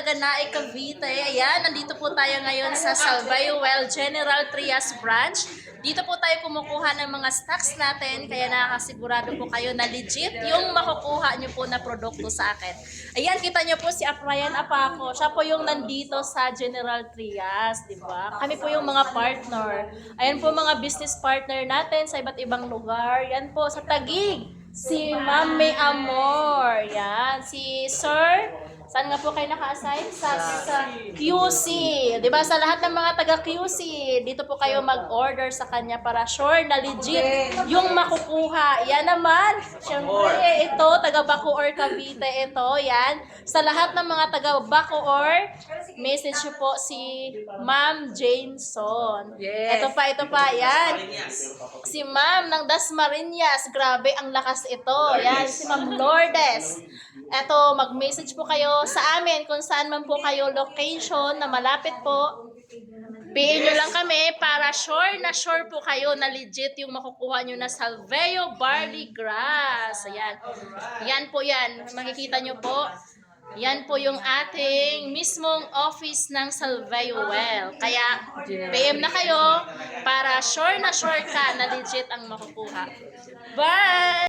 taga Naik, Cavite. Ayan, nandito po tayo ngayon sa Salvayo Well General Trias Branch. Dito po tayo kumukuha ng mga stocks natin, kaya nakakasigurado po kayo na legit yung makukuha nyo po na produkto sa akin. Ayan, kita nyo po si Ryan Apaco. Siya po yung nandito sa General Trias, di ba? Kami po yung mga partner. Ayan po mga business partner natin sa iba't ibang lugar. Yan po sa Taguig. Si Ma'am May Amor. Yan. Si Sir, saan nga po kayo naka-assign? Sa QC. Diba? Sa lahat ng mga taga-QC, dito po kayo mag-order sa kanya para sure na legit yung makukuha. Yan naman. Siyempre, ito, taga-Bacoor, Cavite. Ito, yan. Sa lahat ng mga taga-Bacoor, message nyo po si Ma'am Jameson. Yes. Ito pa, yan. Si Ma'am ng Dasmariñas. Grabe, ang lakas ito. Yan, si Ma'am Lourdes. Eto, mag-message po kayo sa amin kung saan man po kayo location na malapit po. PM nyo lang kami para sure po kayo na legit yung makukuha nyo na Salvayo Barley Grass. Ayan. Yan po yan. Makikita nyo po. Yan po yung ating mismong office ng Salvayo Well. Kaya PM na kayo para sure ka na legit ang makukuha. Bye!